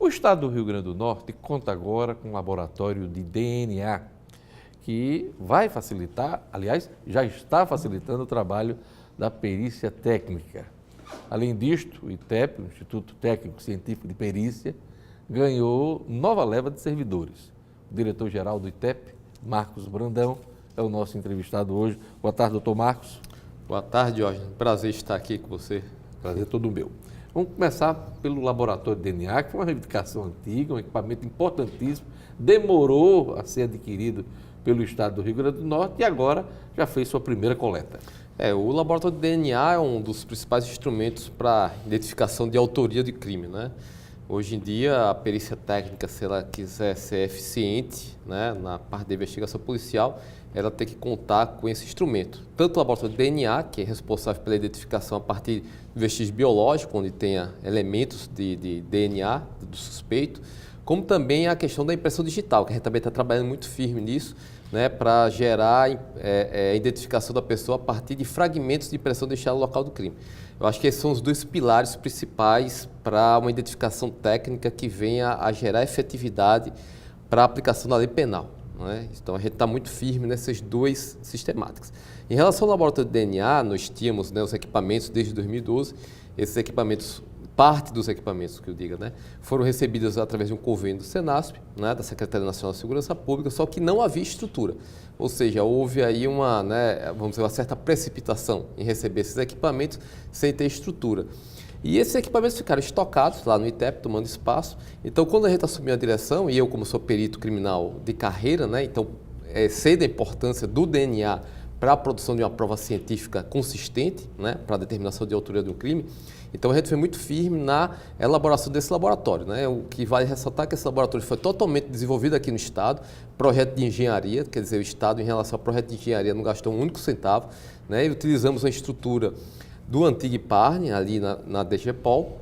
O estado do Rio Grande do Norte conta agora com um laboratório de DNA que vai facilitar, aliás, já está facilitando o trabalho da perícia técnica. Além disto, o ITEP, o Instituto Técnico Científico de Perícia, ganhou nova leva de servidores. O diretor-geral do ITEP, Marcos Brandão, é o nosso entrevistado hoje. Boa tarde, doutor Marcos. Boa tarde, Jorge. Prazer estar aqui com você. Prazer todo meu. Vamos começar pelo laboratório de DNA, que foi uma reivindicação antiga, um equipamento importantíssimo, demorou a ser adquirido pelo estado do Rio Grande do Norte e agora já fez sua primeira coleta. O laboratório de DNA é um dos principais instrumentos para identificação de autoria de crime, né? Hoje em dia, a perícia técnica, se ela quiser ser eficiente, né, na parte da investigação policial, ela tem que contar com esse instrumento. Tanto o laboratório de DNA, que é responsável pela identificação a partir de vestígio biológico, onde tenha elementos de DNA do suspeito, como também a questão da impressão digital, que a gente também está trabalhando muito firme nisso, né, para gerar a identificação da pessoa a partir de fragmentos de impressão deixada no local do crime. Eu acho que esses são os dois pilares principais para uma identificação técnica que venha a gerar efetividade para a aplicação da lei penal, né? Então a gente está muito firme nessas duas sistemáticas. Em relação ao laboratório de DNA, nós tínhamos, né, os equipamentos desde 2012, esses equipamentos, parte dos equipamentos que eu diga, né, foram recebidos através de um convênio do Senasp, né, da Secretaria Nacional de Segurança Pública, só que não havia estrutura. Ou seja, houve aí uma, né, vamos dizer, uma certa precipitação em receber esses equipamentos sem ter estrutura. E esses equipamentos ficaram estocados lá no ITEP, tomando espaço. Então, quando a gente assumiu a direção, e eu como sou perito criminal de carreira, né, então sei da importância do DNA para a produção de uma prova científica consistente, né, para a determinação de autoria de um crime. Então a gente foi muito firme na elaboração desse laboratório, né? O que vale ressaltar é que esse laboratório foi totalmente desenvolvido aqui no Estado, projeto de engenharia, quer dizer, o Estado em relação ao projeto de engenharia não gastou um único centavo, né? E utilizamos a estrutura do antigo IPARNE, ali na DGPOL,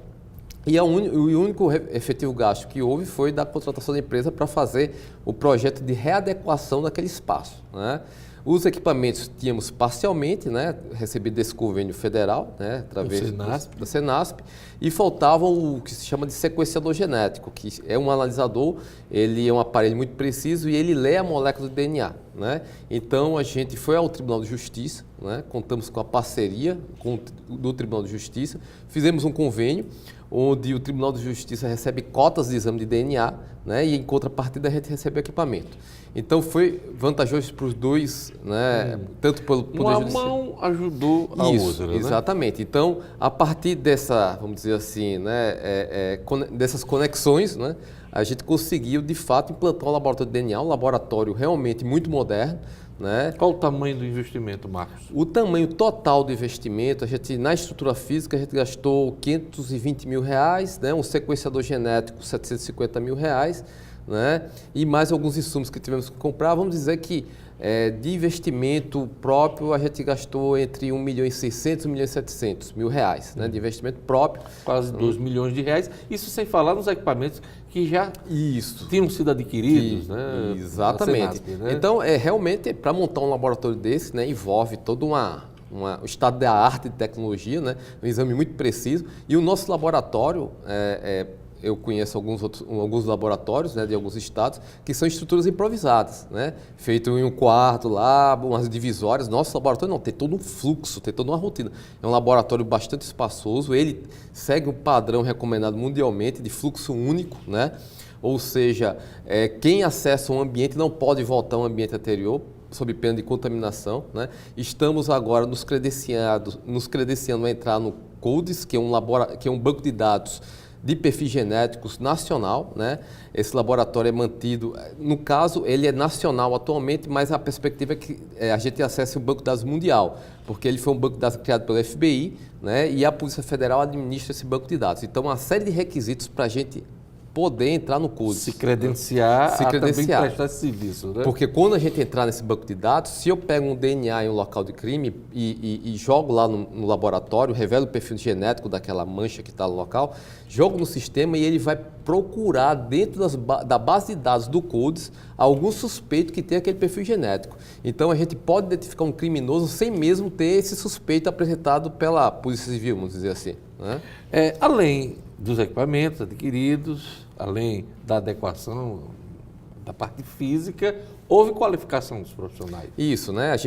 e o único efetivo gasto que houve foi da contratação da empresa para fazer o projeto de readequação daquele espaço, né? Os equipamentos tínhamos parcialmente, né, recebido desse convênio federal, né, através da Senasp, e faltava o que se chama de sequenciador genético, que é um analisador, ele é um aparelho muito preciso e ele lê a molécula do DNA, né? Então a gente foi ao Tribunal de Justiça, né, contamos com a parceria do Tribunal de Justiça, fizemos um convênio onde o Tribunal de Justiça recebe cotas de exame de DNA, né, e em contrapartida a gente recebe o equipamento. Então foi vantajoso para os dois, né, tanto pelo Poder Judiciário. Uma mão ajudou a outra, né? Exatamente. Então, a partir dessa, vamos dizer assim, né, dessas conexões, né, a gente conseguiu, de fato, implantar um laboratório de DNA, um laboratório realmente muito moderno, né? Qual o tamanho do investimento, Marcos? O tamanho total do investimento, a gente, na estrutura física, a gente gastou R$520 mil, né? Um sequenciador genético, R$750 mil, né? E mais alguns insumos que tivemos que comprar. Vamos dizer que de investimento próprio a gente gastou entre R$1.600.000 e R$1.700.000, né? De investimento próprio. Quase R$2 milhões. Isso sem falar nos equipamentos que já tinham sido adquiridos, né? Exatamente. Senasp, né? Então, realmente, para montar um laboratório desse, né, envolve todo o estado da arte de tecnologia, né? Um exame muito preciso. E o nosso laboratório, eu conheço alguns laboratórios, né, de alguns estados, que são estruturas improvisadas, né? Feito em um quarto lá, umas divisórias. Nosso laboratório não, tem todo um fluxo, tem toda uma rotina. É um laboratório bastante espaçoso, ele segue um padrão recomendado mundialmente de fluxo único, né? Ou seja, quem acessa um ambiente não pode voltar ao ambiente anterior, sob pena de contaminação, né? Estamos agora nos credenciando a entrar no CODES, que é um banco de dados de perfis genéticos nacional, né? Esse laboratório é mantido, no caso, ele é nacional atualmente, mas a perspectiva é que a gente acesse o banco de dados mundial, porque ele foi um banco de dados criado pelo FBI, né? E a Polícia Federal administra esse banco de dados. Então, uma série de requisitos para a gente poder entrar no CODES. Se credenciar, também prestar esse serviço, né? Porque quando a gente entrar nesse banco de dados, se eu pego um DNA em um local de crime e jogo lá no laboratório, revelo o perfil genético daquela mancha que está no local, jogo no sistema e ele vai procurar dentro da base de dados do CODES algum suspeito que tem aquele perfil genético. Então a gente pode identificar um criminoso sem mesmo ter esse suspeito apresentado pela Polícia Civil, vamos dizer assim, né? Além dos equipamentos adquiridos, além da adequação da parte física, houve qualificação dos profissionais. Isso, né? A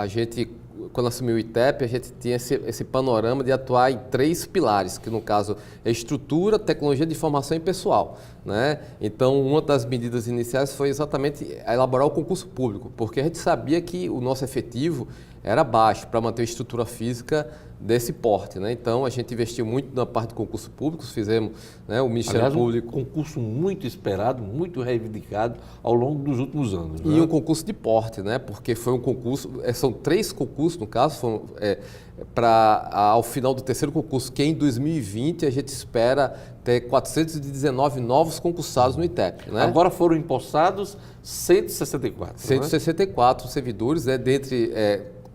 gente, quando assumiu o ITEP, a gente tinha esse panorama de atuar em 3 pilares, que no caso é estrutura, tecnologia de informação e pessoal, né? Então, uma das medidas iniciais foi exatamente elaborar o concurso público, porque a gente sabia que o nosso efetivo era baixo para manter a estrutura física desse porte, né? Então, a gente investiu muito na parte de concurso público, fizemos, né, o Ministério Público. Um concurso muito esperado, muito reivindicado ao longo dos últimos anos. E né? um concurso de porte, né? Porque foi um concurso, são 3 concursos, no caso, foram, ao final do 3º concurso, que em 2020 a gente espera ter 419 novos concursados no ITEP. Né? Agora foram empossados 164. 164 servidores, né? Dentre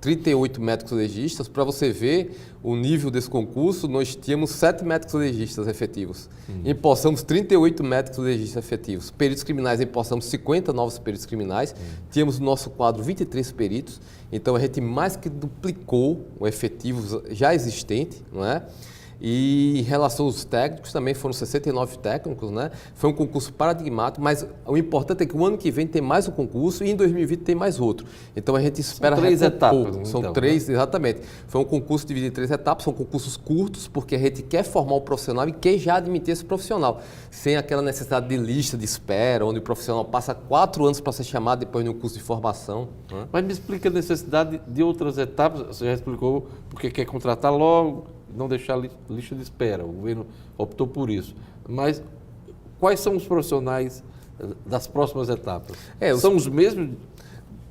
38 médicos legistas. Para você ver o nível desse concurso, nós tínhamos 7 médicos legistas efetivos. Empossamos 38 médicos legistas efetivos. Peritos criminais, empossamos 50 novos peritos criminais. Tínhamos no nosso quadro 23 peritos. Então, a gente mais que duplicou o efetivo já existente, não é? E em relação aos técnicos, também foram 69 técnicos, né? Foi um concurso paradigmático, mas o importante é que o ano que vem tem mais um concurso e em 2020 tem mais outro. Então a gente espera... São 3 etapas. São então, 3, né? Exatamente. Foi um concurso dividido em 3 etapas, são concursos curtos, porque a gente quer formar o profissional e quer já admitir esse profissional, sem aquela necessidade de lista de espera, onde o profissional passa 4 anos para ser chamado depois de um curso de formação. Né? Mas me explica a necessidade de outras etapas. Você já explicou porque quer contratar logo, não deixar lista de espera. O governo optou por isso. Mas quais são os profissionais das próximas etapas? São os mesmos?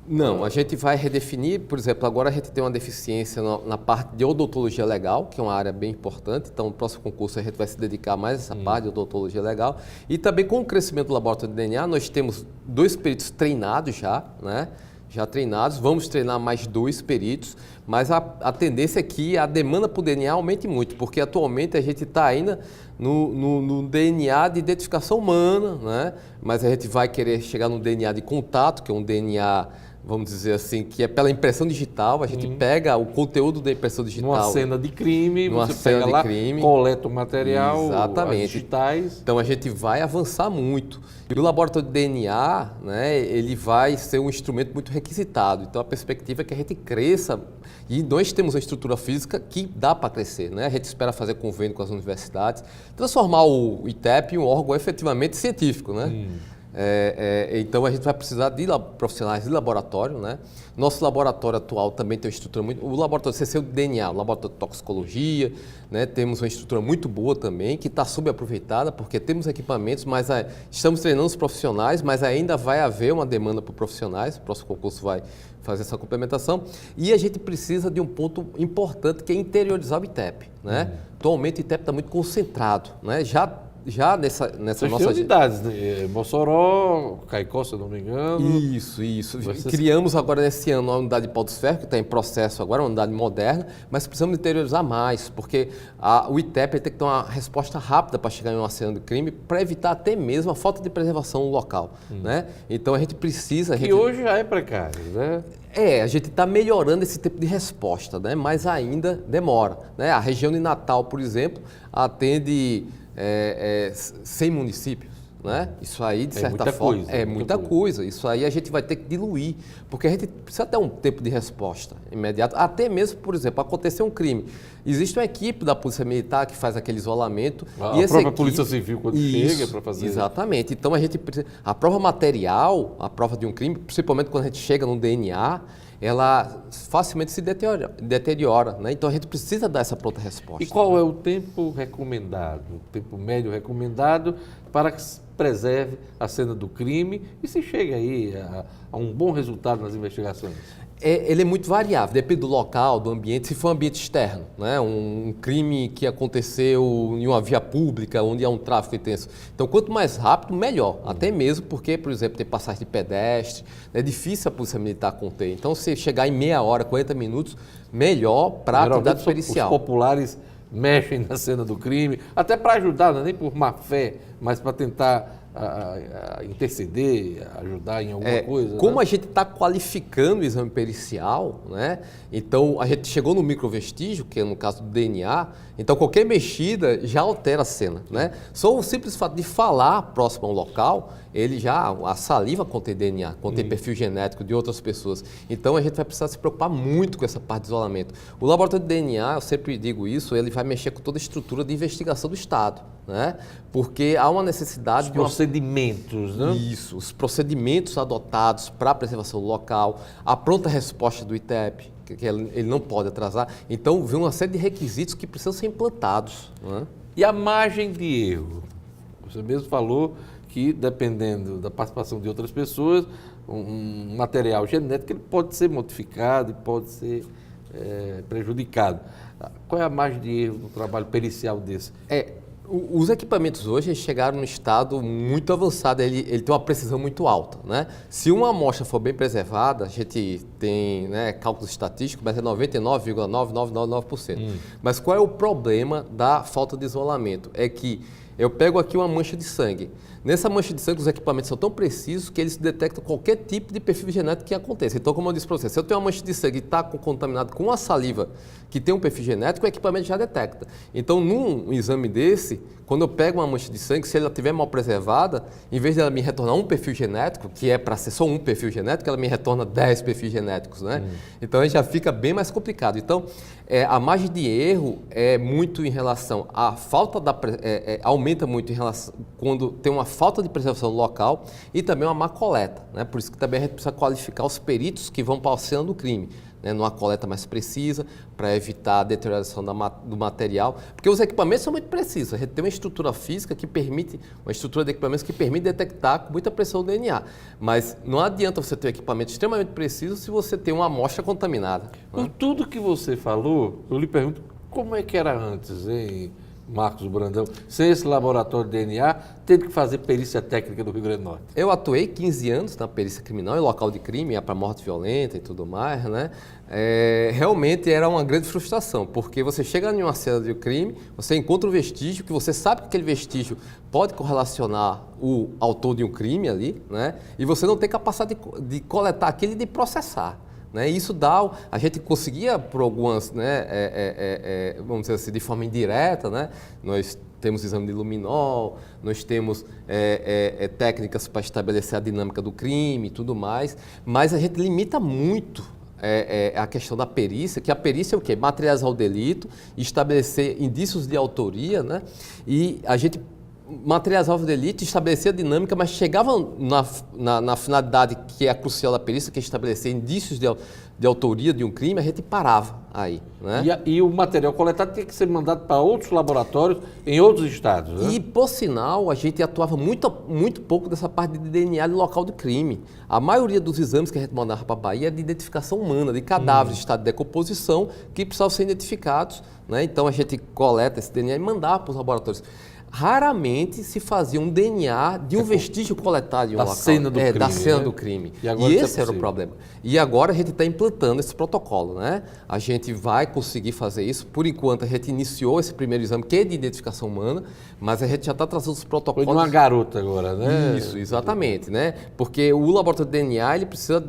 Não, a gente vai redefinir, por exemplo, agora a gente tem uma deficiência na parte de odontologia legal, que é uma área bem importante, então no próximo concurso a gente vai se dedicar mais a essa parte de odontologia legal. E também com o crescimento do laboratório de DNA, nós temos 2 peritos treinados já, né? Já treinados, vamos treinar mais 2 peritos, mas a tendência é que a demanda por DNA aumente muito, porque atualmente a gente está ainda no DNA de identificação humana, né? Mas a gente vai querer chegar no DNA de contato, que é um DNA, vamos dizer assim, que é pela impressão digital, a gente pega o conteúdo da impressão digital. Numa cena de crime, você pega lá, coleta o material, exatamente, as digitais. Então a gente vai avançar muito. E o laboratório de DNA, né, ele vai ser um instrumento muito requisitado. Então a perspectiva é que a gente cresça, e nós temos uma estrutura física que dá para crescer, né? A gente espera fazer convênio com as universidades, transformar o ITEP em um órgão efetivamente científico, né? Então a gente vai precisar de profissionais de laboratório, né? Nosso laboratório atual também tem uma estrutura muito... O laboratório CC do DNA, o laboratório de toxicologia, né? Temos uma estrutura muito boa também, que está subaproveitada, porque temos equipamentos, mas estamos treinando os profissionais, mas ainda vai haver uma demanda por profissionais, o próximo concurso vai fazer essa complementação, e a gente precisa de um ponto importante, que é interiorizar o ITEP, né? Atualmente o ITEP está muito concentrado, né? Já nessa nossa... unidades, né? Mossoró, Caicó, se eu não me engano. Isso. Criamos agora nesse ano uma unidade de Pau dos Ferros, que está em processo agora, uma unidade moderna, mas precisamos interiorizar mais, porque o ITEP tem que ter uma resposta rápida para chegar em uma cena de crime, para evitar até mesmo a falta de preservação local, né? Então a gente precisa... Que hoje já é precário, né? A gente está melhorando esse tipo de resposta, né? Mas ainda demora, né? A região de Natal, por exemplo, atende 100 municípios, né? Isso aí, de certa forma, é muita coisa. Isso aí a gente vai ter que diluir, porque a gente precisa ter um tempo de resposta imediato. Até mesmo, por exemplo, acontecer um crime. Existe uma equipe da Polícia Militar que faz aquele isolamento. A própria Polícia Civil, quando chega para fazer... Exatamente. Então, a gente precisa... A prova material, a prova de um crime, principalmente quando a gente chega no DNA, ela facilmente se deteriora, né? Então a gente precisa dar essa pronta resposta. E qual é o tempo recomendado, o tempo médio recomendado para que se preserve a cena do crime e se chegue aí a um bom resultado nas investigações? Ele é muito variável, depende do local, do ambiente, se for um ambiente externo, né? Um crime que aconteceu em uma via pública, onde há um tráfego intenso. Então, quanto mais rápido, melhor. Até mesmo porque, por exemplo, tem passagem de pedestre, é difícil a Polícia Militar conter. Então, se chegar em meia hora, 40 minutos, melhor para a atividade pericial. Os populares mexem na cena do crime, até para ajudar, não é nem por má fé, mas para tentar a interceder, a ajudar em alguma coisa? Como né? a gente está qualificando o exame pericial, né? Então a gente chegou no microvestígio, que é no caso do DNA, então qualquer mexida já altera a cena, né? Só o simples fato de falar próximo ao local, a saliva contém DNA, contém perfil genético de outras pessoas. Então a gente vai precisar se preocupar muito com essa parte de isolamento. O laboratório de DNA, eu sempre digo isso, ele vai mexer com toda a estrutura de investigação do Estado, né? Porque há uma necessidade de procedimentos, né? Isso, os procedimentos adotados para a preservação local, a pronta resposta do ITEP, que ele não pode atrasar. Então, vem uma série de requisitos que precisam ser implantados, né? E a margem de erro? Você mesmo falou que, dependendo da participação de outras pessoas, um material genético ele pode ser modificado e pode ser prejudicado. Qual é a margem de erro no trabalho pericial desse? Os equipamentos hoje chegaram num estado muito avançado, ele tem uma precisão muito alta, né? Se uma amostra for bem preservada, a gente tem, né, cálculo estatístico, mas é 99,9999%. Mas qual é o problema da falta de isolamento? É que eu pego aqui uma mancha de sangue. Nessa mancha de sangue, os equipamentos são tão precisos que eles detectam qualquer tipo de perfil genético que aconteça. Então, como eu disse para você, se eu tenho uma mancha de sangue e está contaminado com a saliva que tem um perfil genético, o equipamento já detecta. Então, num exame desse, quando eu pego uma mancha de sangue, se ela estiver mal preservada, em vez de ela me retornar um perfil genético, que é para ser só um perfil genético, ela me retorna 10 perfis genéticos, né? Então, aí já fica bem mais complicado. Então, a margem de erro é muito em relação à falta aumenta muito em relação quando tem uma falta de preservação local e também uma má coleta, né? Por isso que também a gente precisa qualificar os peritos que vão para a cena do crime, né? Numa coleta mais precisa, para evitar a deterioração do material, porque os equipamentos são muito precisos. A gente tem uma estrutura física que permite, uma estrutura de equipamentos que permite detectar com muita precisão o DNA, mas não adianta você ter um equipamento extremamente preciso se você tem uma amostra contaminada. Por tudo que você falou, eu lhe pergunto, como é que era antes, hein, Marcos Brandão, sem esse laboratório de DNA, tendo que fazer perícia técnica do Rio Grande do Norte? Eu atuei 15 anos na perícia criminal, em local de crime, para morte violenta e tudo mais, né? Realmente era uma grande frustração, porque você chega em uma cena de crime, você encontra um vestígio, que você sabe que aquele vestígio pode correlacionar o autor de um crime ali, né? E você não tem capacidade de coletar aquilo e de processar. Né? Isso a gente conseguia por algumas, né, vamos dizer assim, de forma indireta, né? Nós temos exame de luminol, nós temos técnicas para estabelecer a dinâmica do crime e tudo mais, mas a gente limita muito a questão da perícia, que a perícia é o quê? Materializar o delito, estabelecer indícios de autoria, né? E a gente materializava o delito, estabelecia a dinâmica, mas chegava na finalidade que é a crucial da perícia, que é estabelecer indícios de autoria de um crime, a gente parava aí. Né? E o material coletado tinha que ser mandado para outros laboratórios em outros estados. Né? E, por sinal, a gente atuava muito pouco dessa parte de DNA de local do crime. A maioria dos exames que a gente mandava para a Bahia é de identificação humana, de cadáveres em estado de decomposição que precisavam ser identificados. Né? Então, a gente coleta esse DNA e mandava para os laboratórios. Raramente se fazia um DNA de um vestígio coletado em um local. Cena do crime, da cena né? do crime. E esse era o problema. E agora a gente está implantando esse protocolo, né? A gente vai conseguir fazer isso. Por enquanto, a gente iniciou esse primeiro exame, que é de identificação humana, mas a gente já está trazendo os protocolos. Foi de uma garota agora, né? Isso, exatamente, né? Porque o laboratório de DNA ele precisa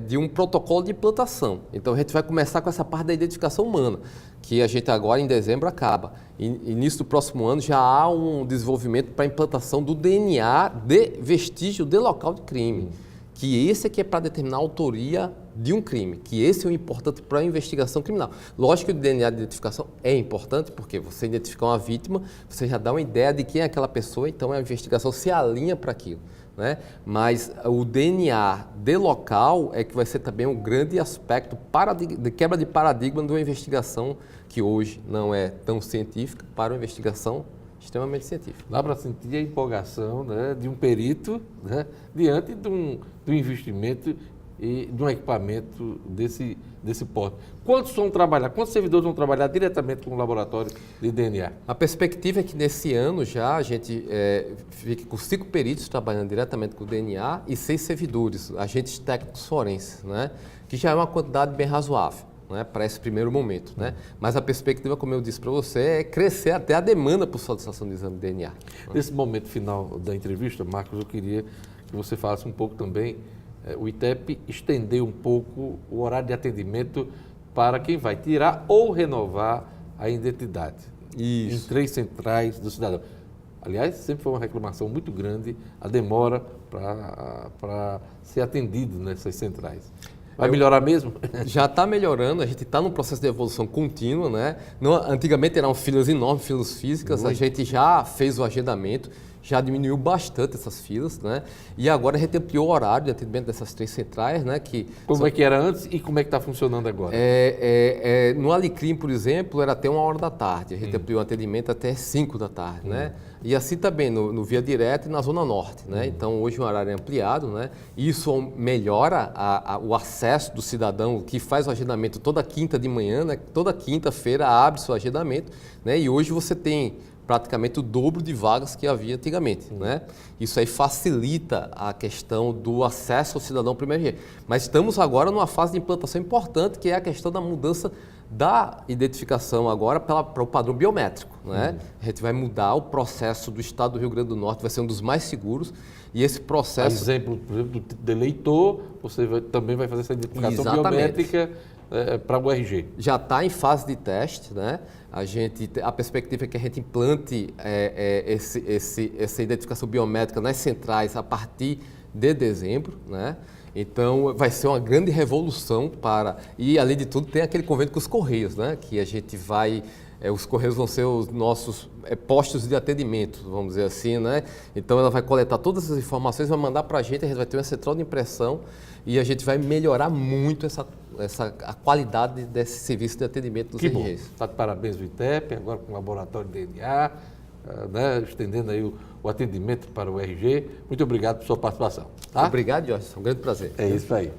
de um protocolo de implantação. Então a gente vai começar com essa parte da identificação humana, que a gente agora em dezembro acaba. Início do próximo ano já há um desenvolvimento para a implantação do DNA de vestígio de local de crime, que esse aqui é para determinar a autoria de um crime, que esse é o importante para a investigação criminal. Lógico que o DNA de identificação é importante, porque você identificar uma vítima, você já dá uma ideia de quem é aquela pessoa, então a investigação se alinha para aquilo. Né? Mas o DNA de local é que vai ser também um grande aspecto de quebra de paradigma de uma investigação que hoje não é tão científica para uma investigação extremamente científica. Dá para sentir a empolgação, né, de um perito, né, diante de um investimento e de um equipamento desse porte. Quantos servidores vão trabalhar diretamente com o laboratório de DNA? A perspectiva é que nesse ano já a gente fique com 5 peritos trabalhando diretamente com o DNA e 6 servidores, agentes técnicos forenses, né? Que já é uma quantidade bem razoável. né, para esse primeiro momento, né? Mas a perspectiva, como eu disse para você, é crescer até a demanda por solicitação de exame de DNA. Nesse momento final da entrevista, Marcos, eu queria que você falasse um pouco também, o ITEP estender um pouco o horário de atendimento para quem vai tirar ou renovar a identidade. Isso. Em 3 centrais do cidadão. Aliás, sempre foi uma reclamação muito grande a demora para ser atendido nessas centrais. Vai melhorar mesmo? Já está melhorando, a gente está num processo de evolução contínua, né? Não, antigamente eram filas enormes, filas físicas, a gente já fez o agendamento, já diminuiu bastante essas filas, né? E agora a gente ampliou o horário de atendimento dessas 3 centrais, né? Como é que era antes e como é que está funcionando agora? No Alecrim, por exemplo, era até 1h da tarde, a gente ampliou o atendimento até 5 da tarde, né? E assim também no Via Direta e na Zona Norte, né? Então hoje o horário é ampliado, né? Isso melhora o acesso do cidadão que faz o agendamento toda quinta de manhã, né? Toda quinta-feira abre seu agendamento, né? E hoje você tem praticamente o dobro de vagas que havia antigamente, né? Isso aí facilita a questão do acesso ao cidadão primeiro dia. Mas estamos agora numa fase de implantação importante, que é a questão da mudança da identificação agora para o padrão biométrico, né? A gente vai mudar o processo do estado do Rio Grande do Norte, vai ser um dos mais seguros, e esse processo... Exemplo, por exemplo, do eleitor, você também vai fazer essa identificação biométrica para o RG. Já está em fase de teste, né? A perspectiva é que a gente implante essa identificação biométrica nas centrais a partir de dezembro, né? Então, vai ser uma grande revolução E, além de tudo, tem aquele convênio com os Correios, né? Que a gente vai... os Correios vão ser os nossos postos de atendimento, vamos dizer assim, né? Então, ela vai coletar todas as informações, vai mandar para a gente vai ter uma central de impressão e a gente vai melhorar muito a qualidade desse serviço de atendimento dos RGs. Está de parabéns o ITEP, agora com o laboratório de DNA, né? Estendendo aí o atendimento para o RG. Muito obrigado por sua participação. Tá? Obrigado, Jorge. É um grande prazer. É isso aí.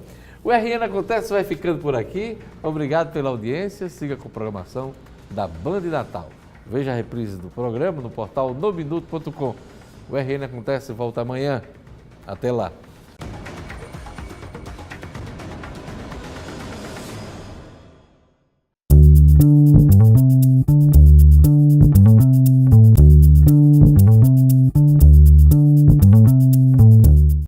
O RN Acontece vai ficando por aqui. Obrigado pela audiência. Siga com a programação da Band Natal. Veja a reprise do programa no portal nominuto.com. O RN Acontece volta amanhã. Até lá.